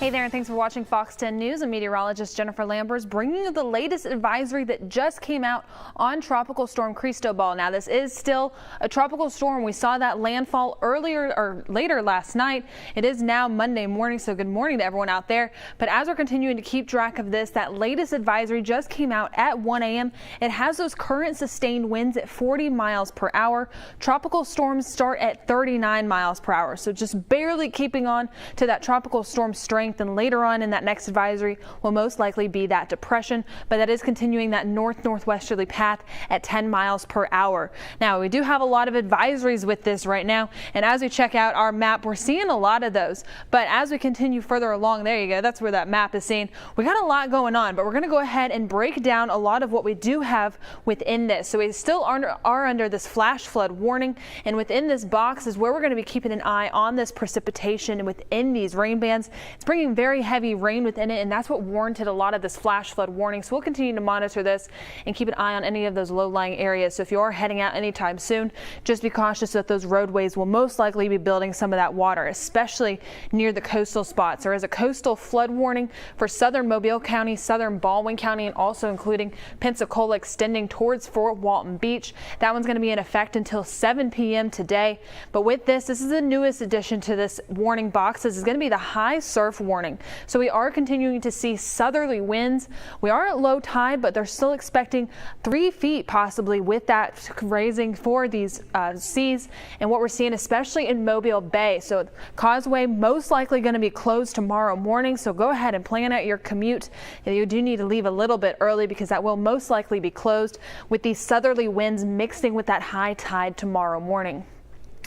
Hey there, and thanks for watching Fox 10 News. I'm meteorologist Jennifer Lambers bringing you the latest advisory that just came out on Tropical Storm Cristobal. Now, this is still a tropical storm. We saw that landfall later last night. It is now Monday morning, so good morning to everyone out there. But as we're continuing to keep track of this, that latest advisory just came out at 1 a.m. It has those current sustained winds at 40 miles per hour. Tropical storms start at 39 miles per hour, so just barely keeping on to that tropical storm strength. And later on in that next advisory will most likely be that depression, but that is continuing that northwesterly path at 10 miles per hour. Now, we do have a lot of advisories with this right now, and as we check out our map, we're seeing a lot of those. But as we continue further along, there you go, that's where that map is seen. We got a lot going on, but we're going to go ahead and break down a lot of what we do have within this. So we still are under this flash flood warning, and within this box is where we're going to be keeping an eye on this precipitation within these rain bands. It's bringing very heavy rain within it, and that's what warranted a lot of this flash flood warning. So we'll continue to monitor this and keep an eye on any of those low-lying areas. So if you are heading out anytime soon, just be cautious that those roadways will most likely be building some of that water, especially near the coastal spots. There is a coastal flood warning for southern Mobile County, southern Baldwin County, and also including Pensacola extending towards Fort Walton Beach. That one's going to be in effect until 7 p.m. today. But with this is the newest addition to this warning box. This is going to be the high surf warning. So we are continuing to see southerly winds. We are at low tide, but they're still expecting 3 feet possibly with that raising for these seas. And what we're seeing, especially in Mobile Bay. So causeway most likely going to be closed tomorrow morning. So go ahead and plan out your commute. You do need to leave a little bit early because that will most likely be closed with these southerly winds mixing with that high tide tomorrow morning.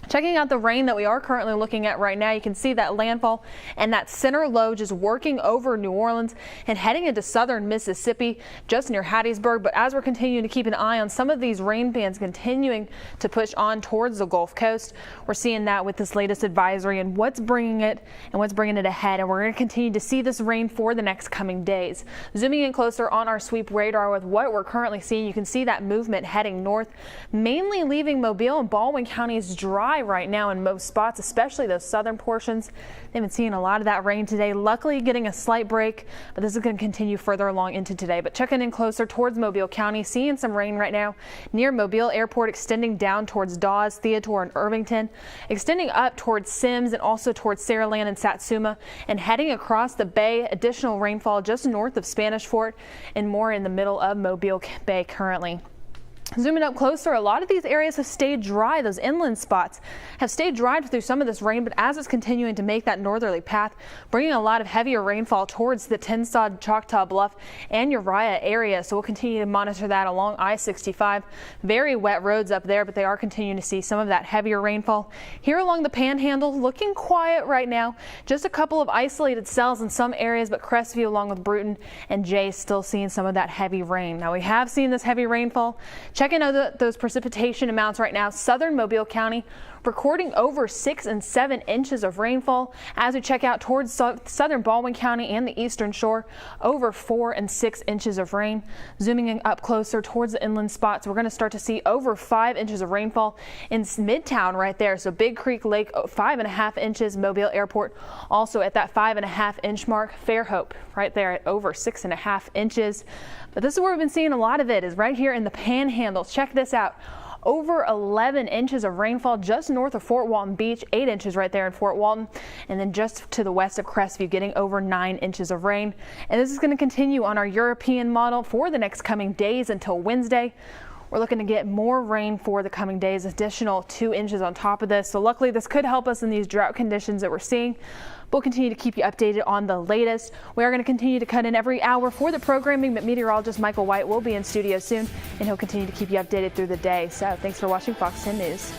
Checking out the rain that we are currently looking at right now, you can see that landfall and that center low just working over New Orleans and heading into southern Mississippi just near Hattiesburg. But as we're continuing to keep an eye on some of these rain bands continuing to push on towards the Gulf Coast, we're seeing that with this latest advisory and what's bringing it ahead. And we're going to continue to see this rain for the next coming days. Zooming in closer on our sweep radar with what we're currently seeing, you can see that movement heading north, mainly leaving Mobile and Baldwin counties dry right now in most spots, especially those southern portions. They've been seeing a lot of that rain today, luckily getting a slight break, but this is going to continue further along into today. But checking in closer towards Mobile County, seeing some rain right now near Mobile Airport, extending down towards Dawes, Theodore, and Irvington, extending up towards Sims and also towards Saraland and Satsuma, and heading across the bay. Additional rainfall just north of Spanish Fort and more in the middle of Mobile Bay currently. Zooming up closer, a lot of these areas have stayed dry. Those inland spots have stayed dry through some of this rain, but as it's continuing to make that northerly path, bringing a lot of heavier rainfall towards the Tensod, Choctaw Bluff, and Uriah area. So we'll continue to monitor that along I-65. Very wet roads up there, but they are continuing to see some of that heavier rainfall. Here along the Panhandle, looking quiet right now. Just a couple of isolated cells in some areas, but Crestview along with Bruton and Jay still seeing some of that heavy rain. Now we have seen this heavy rainfall. Checking out those precipitation amounts right now, southern Mobile County recording over 6 and 7 inches of rainfall. As we check out towards southern Baldwin County and the eastern shore, over 4 and 6 inches of rain. Zooming in up closer towards the inland spots, we're going to start to see over 5 inches of rainfall in Midtown right there. So Big Creek Lake, 5.5 inches. Mobile Airport also at that 5.5 inch mark. Fairhope right there at over 6.5 inches. But this is where we've been seeing a lot of it, is right here in the Panhandle. Check this out. Over 11 inches of rainfall just north of Fort Walton Beach, 8 inches right there in Fort Walton, and then just to the west of Crestview, getting over 9 inches of rain. And this is going to continue on our European model for the next coming days until Wednesday. We're looking to get more rain for the coming days, additional 2 inches on top of this. So luckily this could help us in these drought conditions that we're seeing. We'll continue to keep you updated on the latest. We are going to continue to cut in every hour for the programming, but meteorologist Michael White will be in studio soon, and he'll continue to keep you updated through the day. So thanks for watching Fox 10 News.